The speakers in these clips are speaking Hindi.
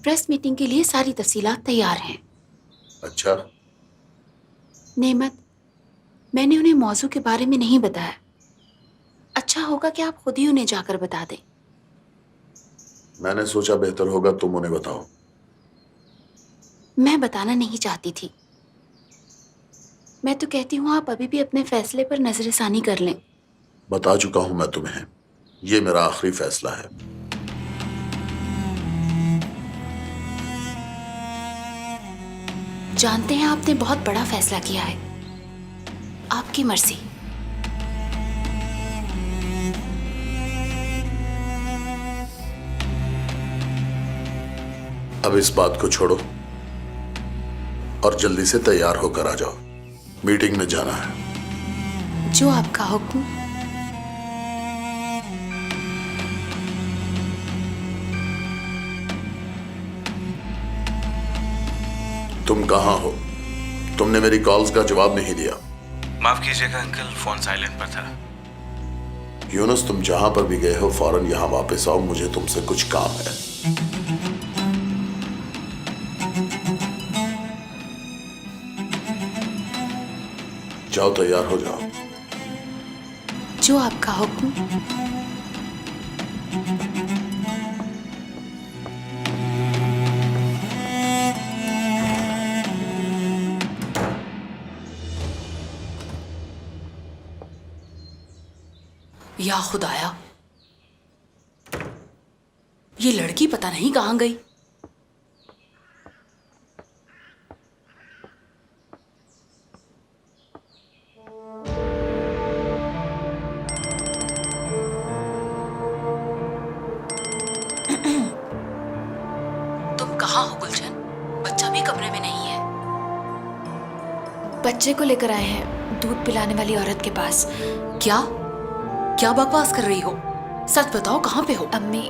प्रेस मीटिंग के लिए सारी तफसीलात तैयार हैं। अच्छा, नेमत, मैंने उन्हें मौजू के बारे में नहीं बताया। अच्छा होगा कि आप खुद ही उन्हें जाकर बता दें। मैंने सोचा बेहतर होगा तुम उन्हें बताओ। मैं बताना नहीं चाहती थी। मैं तो कहती हूँ आप अभी भी अपने फैसले पर नजरसानी कर लें। बता चुका हूं मैं तुम्हें, ये मेरा आखिरी फैसला है। जानते हैं आपने बहुत बड़ा फैसला किया है। आपकी मर्जी। अब इस बात को छोड़ो और जल्दी से तैयार होकर आ जाओ, मीटिंग में जाना है। जो आपका हुक्म। तुम कहाँ हो? तुमने मेरी कॉल्स का जवाब नहीं दिया। माफ कीजिएगा अंकल, फोन साइलेंट पर था। यूनुस, तुम जहां पर भी गए हो फौरन यहां वापस आओ, मुझे तुमसे कुछ काम है। जाओ, तैयार हो जाओ। जो आपका हुक्म। या खुदाया, ये लड़की पता नहीं कहां गई। तुम कहां हो गुलशन? बच्चा भी कमरे में नहीं है। बच्चे को लेकर आए हैं दूध पिलाने वाली औरत के पास। क्या क्या बकवास कर रही हो? सच बताओ, कहां पे हो? अम्मी,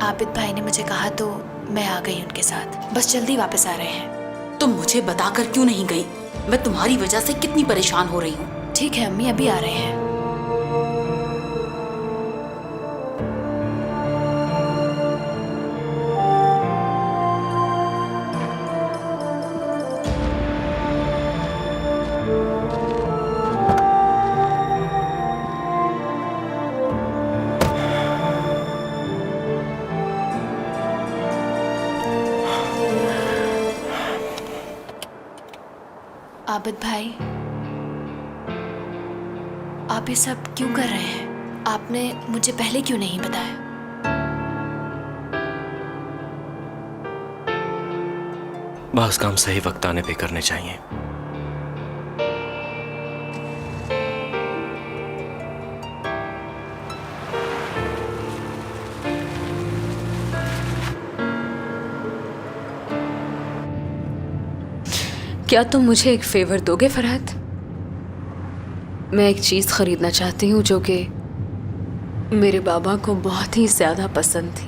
आबिद भाई ने मुझे कहा तो मैं आ गई उनके साथ। बस जल्दी वापस आ रहे हैं। तुम मुझे बताकर क्यों नहीं गई? मैं तुम्हारी वजह से कितनी परेशान हो रही हूँ। ठीक है अम्मी, अभी आ रहे हैं। आबिद भाई, आप ये सब क्यों कर रहे हैं? आपने मुझे पहले क्यों नहीं बताया? बस काम सही वक्त आने पे करने चाहिए। क्या तुम मुझे एक फेवर दोगे फरहत? मैं एक चीज खरीदना चाहती हूँ जो कि मेरे बाबा को बहुत ही ज्यादा पसंद थी।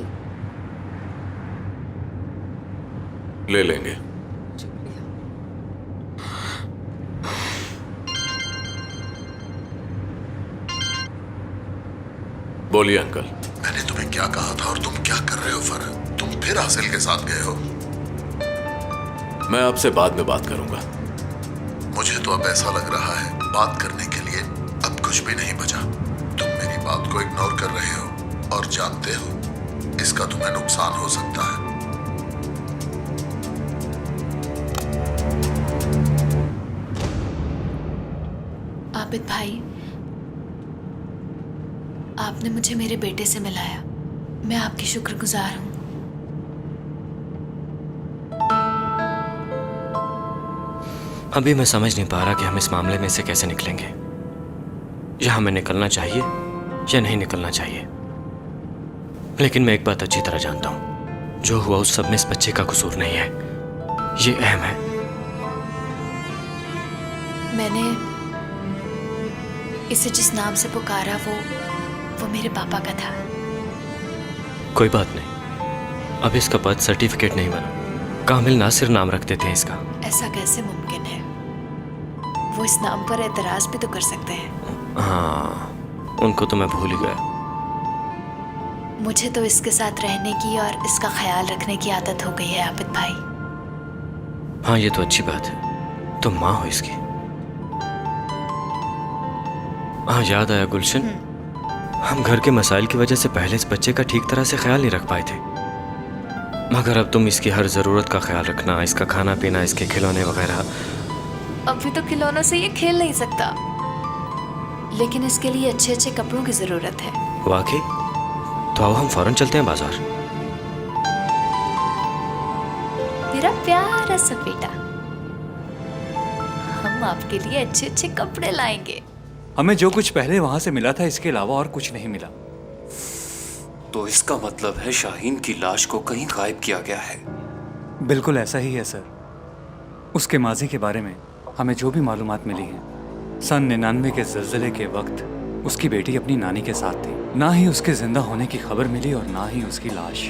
ले लेंगे। बोलिए अंकल। मैंने तुम्हें क्या कहा था और तुम क्या कर रहे हो फरहत? तुम फिर हासिल के साथ गए हो। मैं आपसे बाद में बात करूंगा। मुझे तो अब ऐसा लग रहा है बात करने के लिए अब कुछ भी नहीं बचा। तुम मेरी बात को इग्नोर कर रहे हो और जानते हो इसका तुम्हें नुकसान हो सकता है। आबिद भाई, आपने मुझे मेरे बेटे से मिलाया। मैं आपकी शुक्रगुजार हूँ। अभी मैं समझ नहीं पा रहा कि हम इस मामले में से कैसे निकलेंगे। या हमें निकलना चाहिए या नहीं निकलना चाहिए। लेकिन मैं एक बात अच्छी तरह जानता हूं, जो हुआ उस सब में इस बच्चे का कसूर नहीं है। ये अहम है। मैंने इसे जिस नाम से पुकारा वो मेरे पापा का था। कोई बात नहीं, अब इसका बर्थ सर्टिफिकेट नहीं बना। कामिल नासिर नाम रख देते हैं इसका। ऐसा कैसे मुमकिन है? वो इस नाम पर एतराज भी तो कर सकते हैं। हाँ, उनको तो मैं भूल ही गया। मुझे तो इसके साथ रहने की और इसका ख्याल रखने की आदत हो गई है आबिद भाई। हाँ, ये तो अच्छी बात है, तुम माँ हो इसकी। हाँ, याद आया गुलशन, हम घर के मसाइल की वजह से पहले इस बच्चे का ठीक तरह से ख्याल नहीं रख पाए थे, मगर अब तुम इसकी हर ज़रूरत का ख्याल रखना, इसका खाना पीना, इसके खिलौने वगैरह। अभी तो खिलौनों से ये खेल नहीं सकता, लेकिन इसके लिए अच्छे अच्छे कपड़ों की जरूरत है। वाकई? तो आओ हम फौरन चलते हैं बाजार। मेरा प्यारा सा बेटा, हम आपके लिए अच्छे अच्छे कपड़े लाएंगे। हमें जो कुछ पहले वहां से मिला था इसके अलावा और कुछ नहीं मिला। तो इसका मतलब है शाहीन की लाश को कहीं गायब किया गया है। बिल्कुल ऐसा ही है सर। उसके माजी के बारे में हमें जो भी मालूमात मिली है, सन 99 के ज़लज़ले के वक्त उसकी बेटी अपनी नानी के साथ थी। ना ही उसके जिंदा होने की खबर मिली और ना ही उसकी लाश।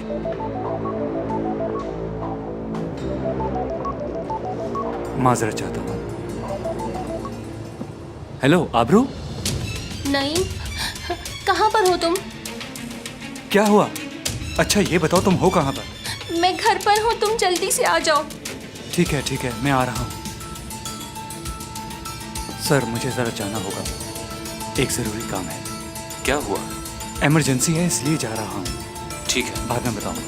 माजरत चाहता हूँ। हेलो आबरू, नहीं, कहाँ पर हो तुम? क्या हुआ? अच्छा ये बताओ तुम हो कहाँ पर? मैं घर पर हूँ, तुम जल्दी से आ जाओ। ठीक है, मैं आ रहा हूँ। सर मुझे ज़रा जाना होगा, एक ज़रूरी काम है। क्या हुआ? इमरजेंसी है इसलिए जा रहा हूँ। ठीक है, बाद में बताऊंगा।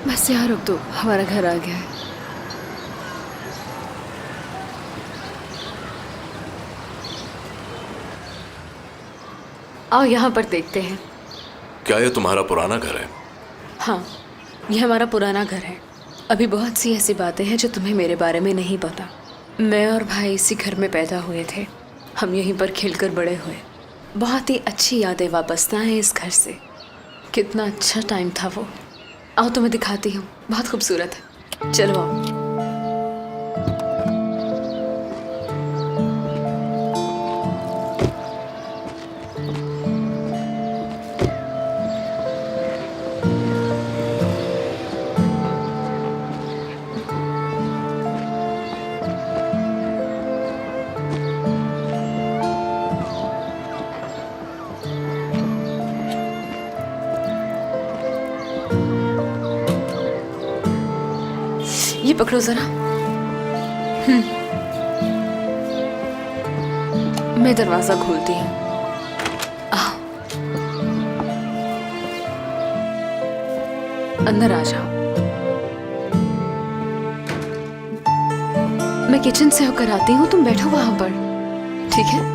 बस यार, अब तो हमारा घर आ गया है। आओ यहाँ पर देखते हैं। क्या ये तुम्हारा पुराना घर है? हाँ, यह हमारा पुराना घर है। अभी बहुत सी ऐसी बातें हैं जो तुम्हें मेरे बारे में नहीं पता। मैं और भाई इसी घर में पैदा हुए थे, हम यहीं पर खेलकर बड़े हुए। बहुत ही अच्छी यादें वापस आए इस घर से। कितना अच्छा टाइम था वो। आओ तुम्हें दिखाती हूँ, बहुत खूबसूरत है। चलो आओ। ये पकड़ो जरा। मैं दरवाजा खोलती हूँ। आओ, अंदर आ जाओ। मैं किचन से होकर आती हूँ, तुम बैठो वहां पर, ठीक है?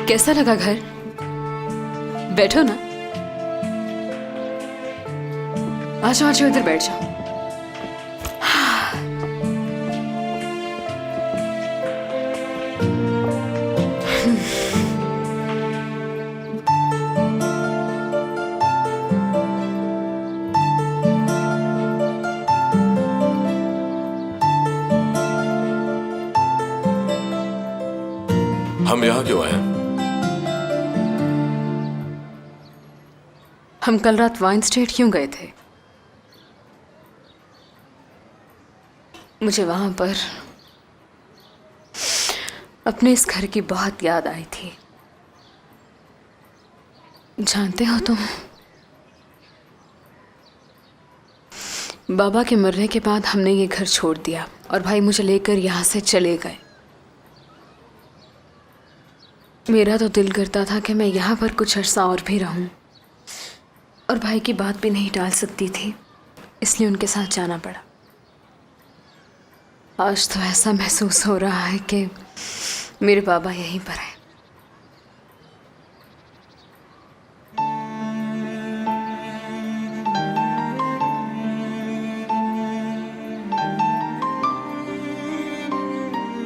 कैसा लगा घर? बैठो ना। आ जाओ, इधर बैठ जाओ। हम यहाँ क्यों आए? हम कल रात वाइन स्टेट क्यों गए थे? मुझे वहां पर अपने इस घर की बहुत याद आई थी। जानते हो तुम, बाबा के मरने के बाद हमने ये घर छोड़ दिया और भाई मुझे लेकर यहाँ से चले गए। मेरा तो दिल करता था कि मैं यहाँ पर कुछ अरसा और भी रहूं, और भाई की बात भी नहीं टाल सकती थी, इसलिए उनके साथ जाना पड़ा। आज तो ऐसा महसूस हो रहा है कि मेरे बाबा यहीं पर हैं।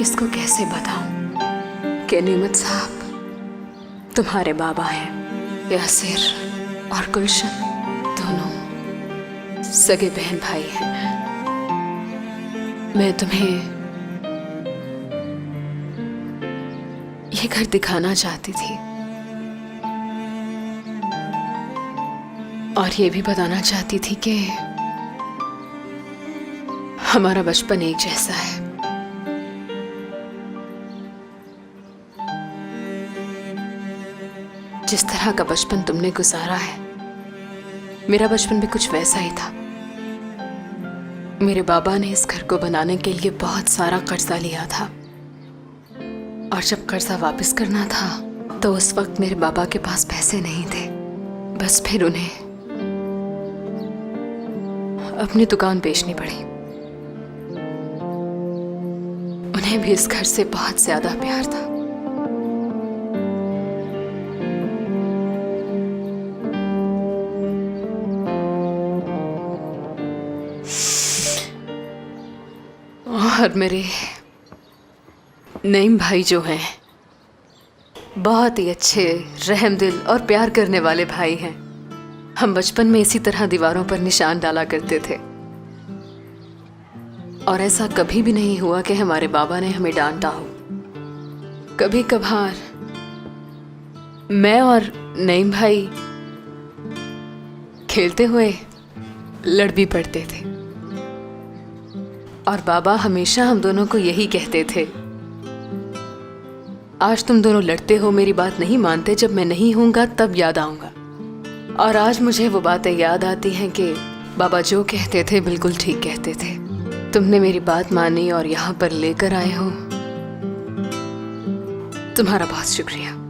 इसको कैसे बताऊं कि नेमत साहब तुम्हारे बाबा हैं। यासिर और गुलशन दोनों सगे बहन भाई हैं। मैं तुम्हें ये घर दिखाना चाहती थी और ये भी बताना चाहती थी कि हमारा बचपन एक जैसा है। जिस तरह का बचपन तुमने गुजारा है, मेरा बचपन भी कुछ वैसा ही था। मेरे बाबा ने इस घर को बनाने के लिए बहुत सारा कर्जा लिया था और जब कर्जा वापस करना था तो उस वक्त मेरे बाबा के पास पैसे नहीं थे। बस फिर उन्हें अपनी दुकान बेचनी पड़ी। उन्हें भी इस घर से बहुत ज्यादा प्यार था। और मेरे नईम भाई जो हैं, बहुत ही अच्छे, रहमदिल और प्यार करने वाले भाई हैं। हम बचपन में इसी तरह दीवारों पर निशान डाला करते थे और ऐसा कभी भी नहीं हुआ कि हमारे बाबा ने हमें डांटा हो। कभी कभार मैं और नईम भाई खेलते हुए लड़ भी पड़ते थे और बाबा हमेशा हम दोनों को यही कहते थे, आज तुम दोनों लड़ते हो, मेरी बात नहीं मानते, जब मैं नहीं हूंगा तब याद आऊंगा। और आज मुझे वो बातें याद आती हैं कि बाबा जो कहते थे बिल्कुल ठीक कहते थे। तुमने मेरी बात मानी और यहाँ पर लेकर आए हो, तुम्हारा बहुत शुक्रिया।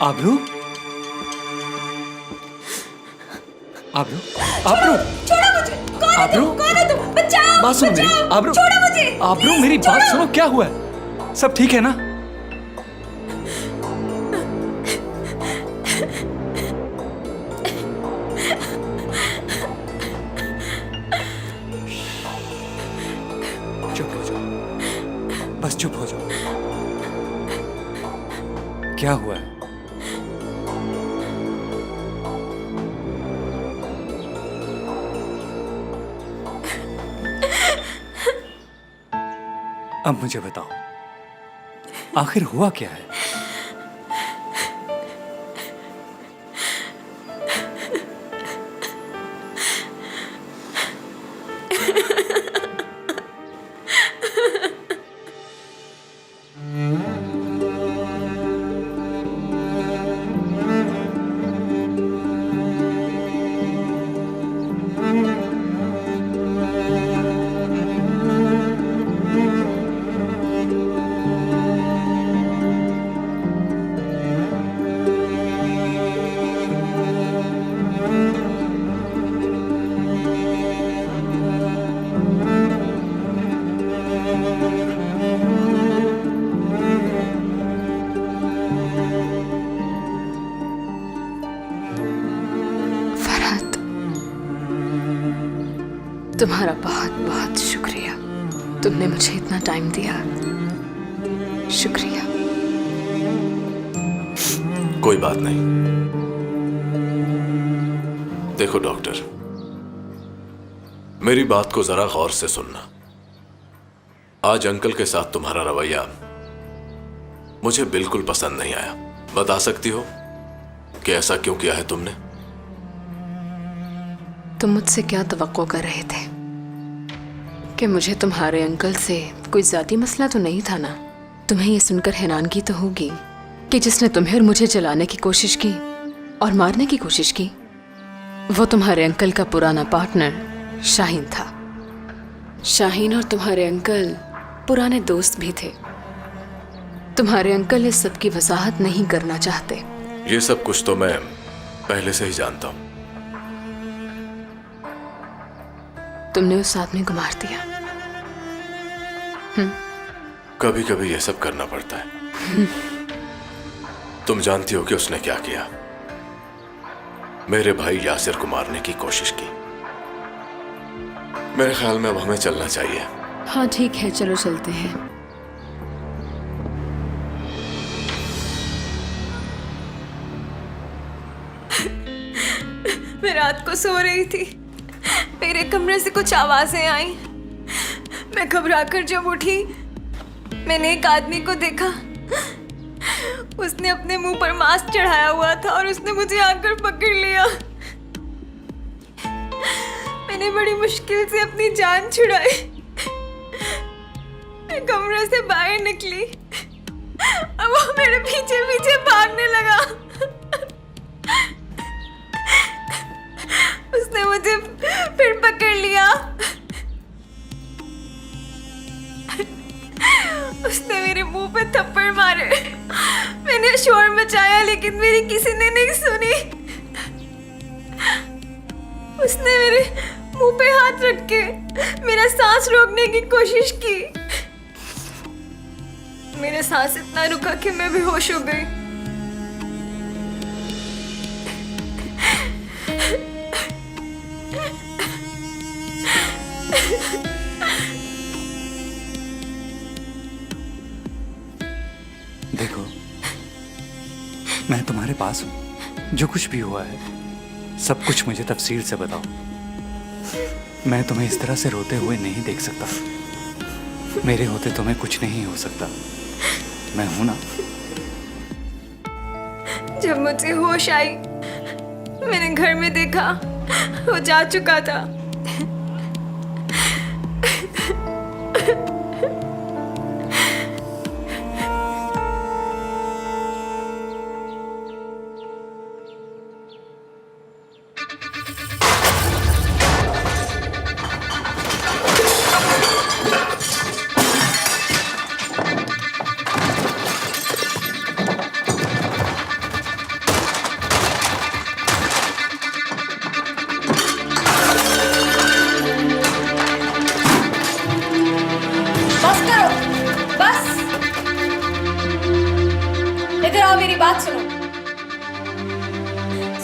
आबरू, आबरू, आबरू, आबरू, बात सुनो मेरी, आबरू, आबरू मेरी बात सुनो, क्या हुआ है? सब ठीक है ना? चुप हो जाओ, बस चुप हो जाओ। क्या हुआ है? अब मुझे बताओ, आखिर हुआ क्या है? तुम्हारा बहुत बहुत शुक्रिया। तुमने मुझे इतना टाइम दिया, शुक्रिया। कोई बात नहीं। देखो डॉक्टर, मेरी बात को जरा गौर से सुनना। आज अंकल के साथ तुम्हारा रवैया मुझे बिल्कुल पसंद नहीं आया। बता सकती हो कि ऐसा क्यों किया है तुमने? तुम मुझसे क्या तवक्को कर रहे थे? कि मुझे तुम्हारे अंकल से कोई जाती मसला तो नहीं था ना? तुम्हें यह सुनकर हैरानगी तो होगी कि जिसने तुम्हें और मुझे जलाने की कोशिश की और मारने की कोशिश की, वो तुम्हारे अंकल का पुराना पार्टनर शाहीन था। शाहीन और तुम्हारे अंकल पुराने दोस्त भी थे। तुम्हारे अंकल इस सब की वजाहत नहीं करना चाहते। ये सब कुछ तो मैं पहले से ही जानता हूं। तुमने उस आदमी को मार दिया। कभी कभी ये सब करना पड़ता है। तुम जानती हो कि उसने क्या किया? मेरे भाई यासिर को मारने की कोशिश की। मेरे ख्याल में अब हमें चलना चाहिए। हाँ ठीक है, चलो चलते हैं। मैं रात को सो रही थी, मेरे कमरे से कुछ आवाजें आई। मैं घबराकर जब उठी, मैंने एक आदमी को देखा। उसने अपने मुंह पर मास्क चढ़ाया हुआ था और उसने मुझे आकर पकड़ लिया। मैंने बड़ी मुश्किल से अपनी जान छुड़ाई। मैं कमरे से बाहर निकली, अब वो मेरे पीछे पीछे भागने लगा। उसने मुझे फिर पकड़ लिया। उसने मेरे मुंह पे थप्पड़ मारे। मैंने शोर मचाया लेकिन मेरी किसी ने नहीं सुनी। उसने मेरे मुंह पे हाथ रख के मेरा सांस रोकने की कोशिश की। मेरा सांस इतना रुका कि मैं बेहोश हो गई। देखो, मैं तुम्हारे पास हूं। जो कुछ भी हुआ है सब कुछ मुझे तफसील से बताओ। मैं तुम्हें इस तरह से रोते हुए नहीं देख सकता। मेरे होते तुम्हें कुछ नहीं हो सकता। मैं हूं ना। जब मुझे होश आई, मैंने घर में देखा वो जा चुका था। बस करो, बस। इधर आओ, मेरी बात सुनो।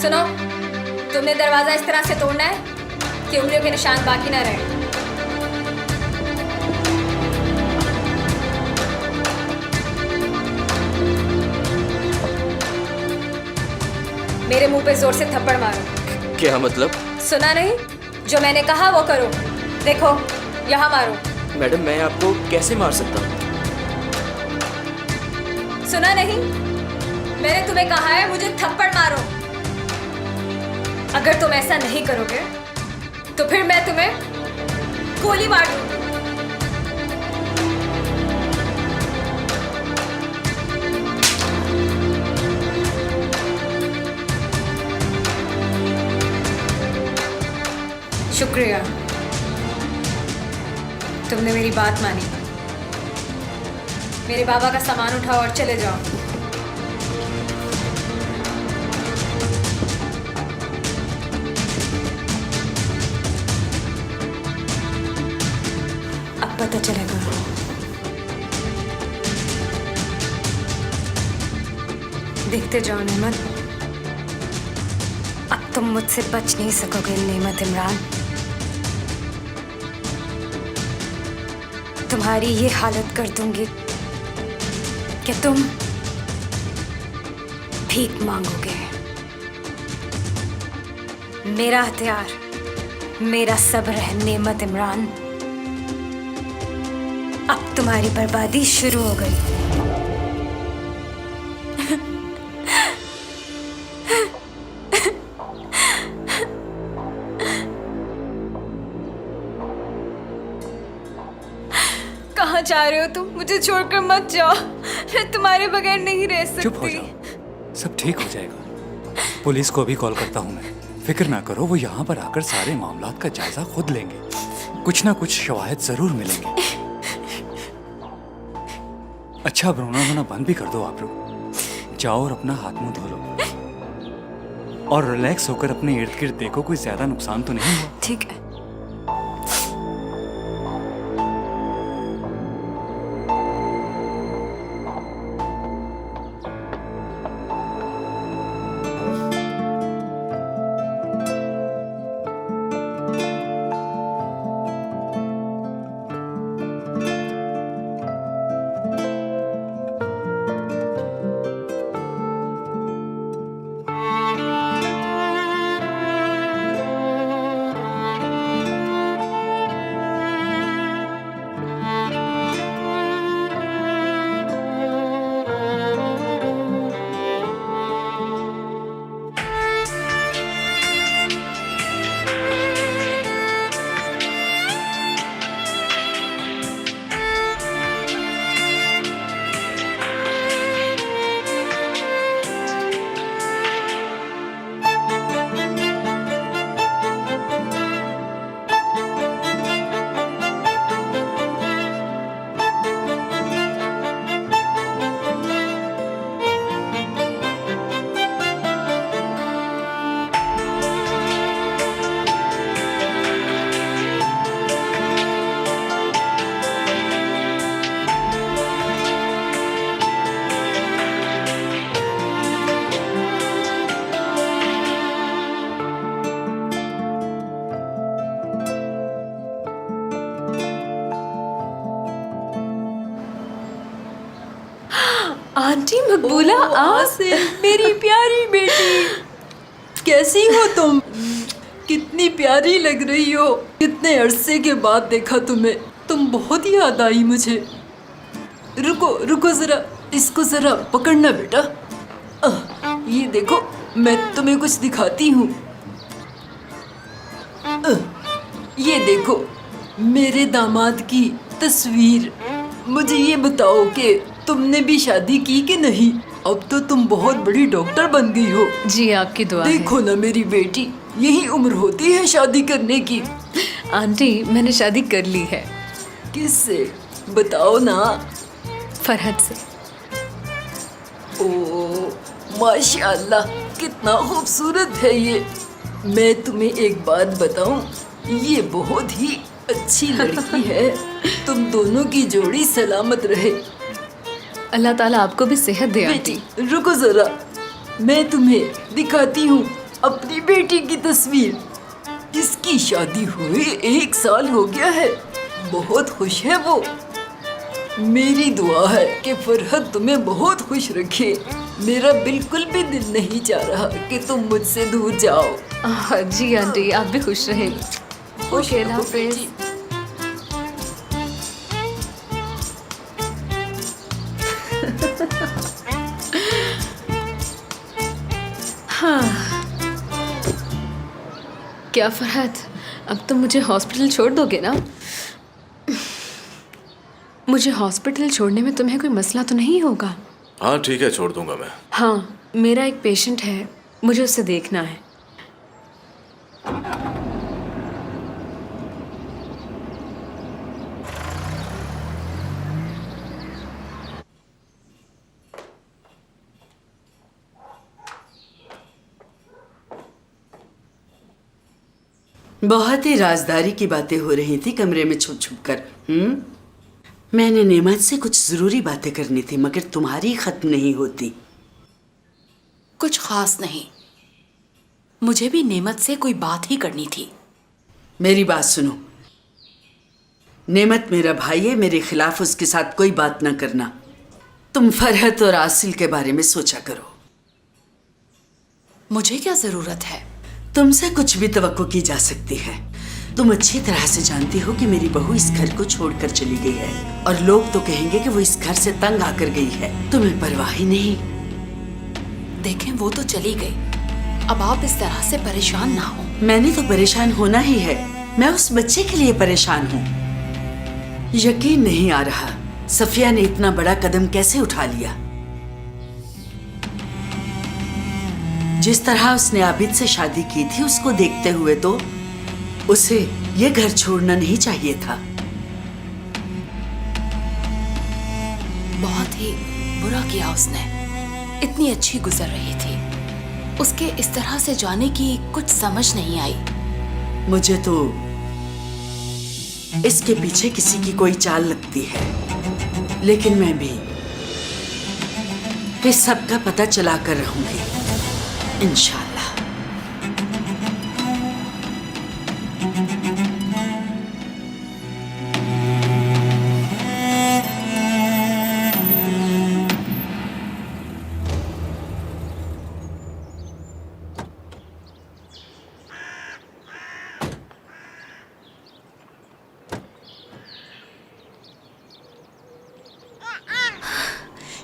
सुनो, तुमने दरवाजा इस तरह से तोड़ना है कि उंगलियों के निशान बाकी ना रहे। मेरे मुंह पे जोर से थप्पड़ मारो। क्या मतलब? सुना नहीं? जो मैंने कहा वो करो। देखो, यहाँ मारो। मैडम, मैं आपको कैसे मार सकता हूँ? सुना नहीं? मैंने तुम्हें कहा है मुझे थप्पड़ मारो। अगर तुम ऐसा नहीं करोगे तो फिर मैं तुम्हें गोली मार दूंगी। शुक्रिया, तुमने मेरी बात मानी। मेरे बाबा का सामान उठाओ और चले जाओ। अब पता चलेगा। देखते जाओ नेमत, अब तुम मुझसे बच नहीं सकोगे नेमत इमरान। तुम्हारी ये हालत कर दूंगी कि तुम भीख मांगोगे। मेरा हथियार, मेरा सब्र है नेमत इमरान। अब तुम्हारी बर्बादी शुरू हो गई। कहाँ जा रहे हो तुम? मुझे छोड़कर मत जाओ, मैं तुम्हारे बगैर नहीं रह सकती। चुप हो जाओ, सब ठीक हो जाएगा। पुलिस को भी कॉल करता हूँ मैं। फिक्र ना करो, वो यहाँ पर आकर सारे मामलात का जायजा खुद लेंगे। कुछ ना कुछ शवाहिद जरूर मिलेंगे। अच्छा, अब रोना धोना बंद भी कर दो आप लोग। जाओ और अपना हाथ मुंह धो लो और रिलैक्स होकर अपने इर्द गिर्द देखो, कोई ज्यादा नुकसान तो नहीं हुआ। ठीक है। आंटी मकबूला, आप मेरी प्यारी बेटी, कैसी हो तुम? कितनी प्यारी लग रही हो। कितने अरसे के बाद देखा तुम्हें, तुम बहुत याद आई मुझे। रुको रुको जरा, इसको जरा पकड़ना बेटा। ये देखो, मैं तुम्हें कुछ दिखाती हूँ। ये देखो, मेरे दामाद की तस्वीर। मुझे ये बताओ कि तुमने भी शादी की कि नहीं? अब तो तुम बहुत बड़ी डॉक्टर बन गई हो। जी, आपकी दुआ है। देखो ना मेरी बेटी, यही उम्र होती है शादी करने की। आंटी, मैंने शादी कर ली है। किससे? बताओ ना। फरहद से। ओ माशाअल्लाह, कितना खूबसूरत है ये। मैं तुम्हें एक बात बताऊं, ये बहुत ही अच्छी लड़की है। तुम दोनों की जोड़ी सलामत रहे। अल्लाह ताला आपको भी सेहत दे आंटी। रुको जरा, मैं तुम्हें दिखाती हूँ अपनी बेटी की तस्वीर। इसकी शादी हुए 1 साल हो गया है। बहुत खुश है वो। मेरी दुआ है कि फरहद तुम्हें बहुत खुश रखे। मेरा बिल्कुल भी दिल नहीं चाह रहा कि तुम मुझसे दूर जाओ। जी आंटी, आप भी खुश रहे। खुश हाफिज़। हाँ, क्या फरहद, अब तुम मुझे हॉस्पिटल छोड़ दोगे ना? मुझे हॉस्पिटल छोड़ने में तुम्हें कोई मसला तो नहीं होगा? हाँ ठीक है, छोड़ दूंगा मैं। हाँ, मेरा एक पेशेंट है, मुझे उसे देखना है। बहुत ही राजदारी की बातें हो रही थी कमरे में छुप छुप कर। मैंने नेमत से कुछ जरूरी बातें करनी थी, मगर तुम्हारी खत्म नहीं होती। कुछ खास नहीं, मुझे भी नेमत से कोई बात ही करनी थी। मेरी बात सुनो, नेमत मेरा भाई है, मेरे खिलाफ उसके साथ कोई बात ना करना। तुम फरहत और आसिल के बारे में सोचा करो। मुझे क्या जरूरत है? तुमसे कुछ भी तवक्को की जा सकती है। तुम अच्छी तरह से जानती हो कि मेरी बहू इस घर को छोड़कर चली गई है और लोग तो कहेंगे कि वो इस घर से तंग आकर गई है। तुम्हें परवाह ही नहीं। देखें, वो तो चली गई, अब आप इस तरह से परेशान ना हो। मैंने तो परेशान होना ही है। मैं उस बच्चे के लिए परेशान हूँ। यकीन नहीं आ रहा सफिया ने इतना बड़ा कदम कैसे उठा लिया। जिस तरह उसने आबिद से शादी की थी, उसको देखते हुए तो उसे ये घर छोड़ना नहीं चाहिए था। बहुत ही बुरा किया उसने। इतनी अच्छी गुजर रही थी, उसके इस तरह से जाने की कुछ समझ नहीं आई। मुझे तो इसके पीछे किसी की कोई चाल लगती है, लेकिन मैं भी इस सब का पता चला कर रहूंगी इंशाल्लाह।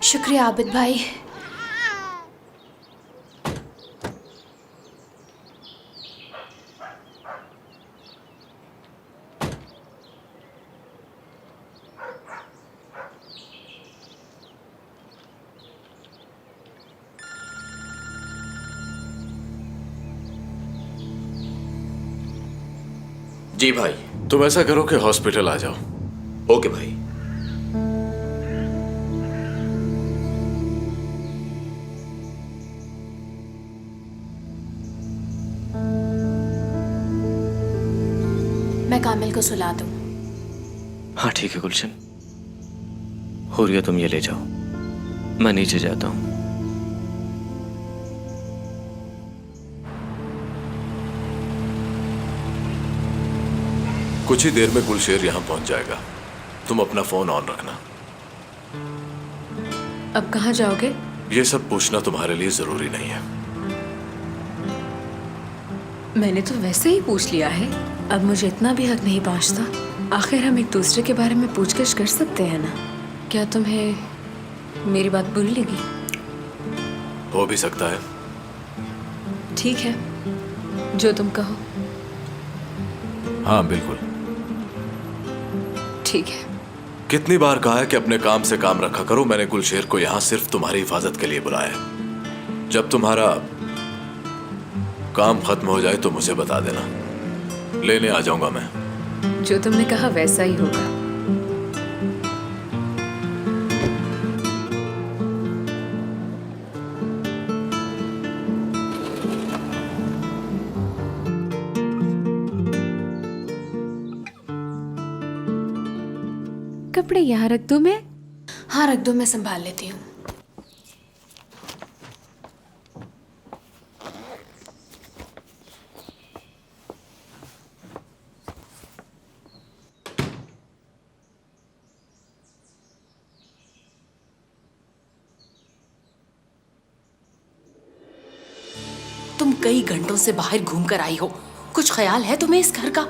शुक्रिया आबिद भाई। जी भाई। तुम ऐसा करो कि हॉस्पिटल आ जाओ। ओके भाई। मैं कामिल को सुला दूं। हाँ ठीक है गुलशन। हुरिया तुम ये ले जाओ, मैं नीचे जाता हूँ। कुछ ही देर में गुलशेर यहां पहुंच जाएगा। तुम अपना फोन ऑन रखना। अब कहाँ जाओगे? ये सब पूछना तुम्हारे लिए जरूरी नहीं है। मैंने तो वैसे ही पूछ लिया है, अब मुझे इतना भी हक नहीं पहुंचता। आखिर हम एक दूसरे के बारे में पूछगछ कर सकते हैं ना? क्या तुम्हें मेरी बात बुरी लगी? हो भी सकता है। ठीक है, जो तुम कहो। हाँ बिल्कुल। ठीक है। कितनी बार कहा है कि अपने काम से काम रखा करो। मैंने गुलशेर को यहां सिर्फ तुम्हारी हिफाजत के लिए बुलाया है। जब तुम्हारा काम खत्म हो जाए तो मुझे बता देना, लेने आ जाऊंगा मैं। जो तुमने कहा वैसा ही होगा। कपड़े यहाँ रख दूं मैं? हाँ रख दो, मैं संभाल लेती हूँ। तुम कई घंटों से बाहर घूम कर आई हो, कुछ ख्याल है तुम्हें इस घर का?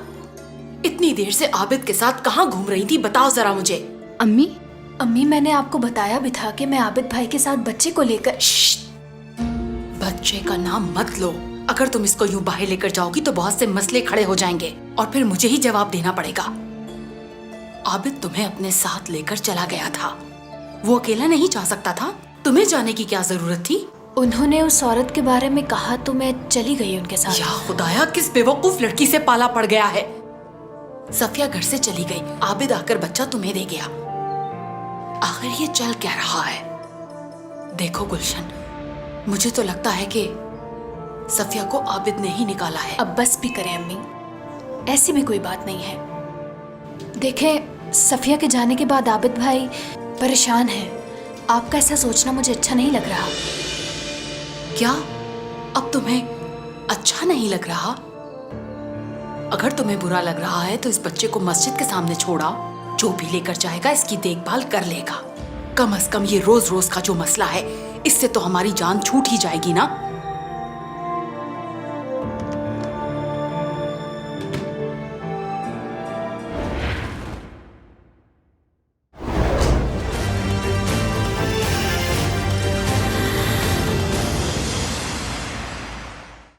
इतनी देर से आबिद के साथ कहाँ घूम रही थी, बताओ जरा मुझे। अम्मी मैंने आपको बताया भी था कि मैं आबिद भाई के साथ बच्चे को लेकर। बच्चे का नाम मत लो। अगर तुम इसको यूं बाहर लेकर जाओगी तो बहुत से मसले खड़े हो जाएंगे और फिर मुझे ही जवाब देना पड़ेगा। आबिद तुम्हें अपने साथ लेकर चला गया था, वो अकेला नहीं जा सकता था। तुम्हें जाने की क्या जरूरत थी? उन्होंने उस औरत के बारे में कहा तो मैं चली गई उनके साथ। या खुदाया, किस बेवकूफ लड़की से पाला पड़ गया है। सफिया घर से चली गई, आबिद आकर बच्चा तुम्हें दे गया। आखिर ये चल क्या रहा है? देखो गुलशन, मुझे तो लगता है कि सफिया को आबिद ने ही निकाला है। अब बस भी करें अम्मी, ऐसी भी कोई बात नहीं है। देखें, सफिया के जाने के बाद आबिद भाई परेशान है। आपका ऐसा सोचना मुझे अच्छा नहीं लग रहा। क्या अब तुम्हें अच्छा नहीं लग रहा? अगर तुम्हें बुरा लग रहा है तो इस बच्चे को मस्जिद के सामने छोड़ाओ। जो भी लेकर जाएगा इसकी देखभाल कर लेगा। कम से कम ये रोज रोज का जो मसला है, इससे तो हमारी जान छूट ही जाएगी ना।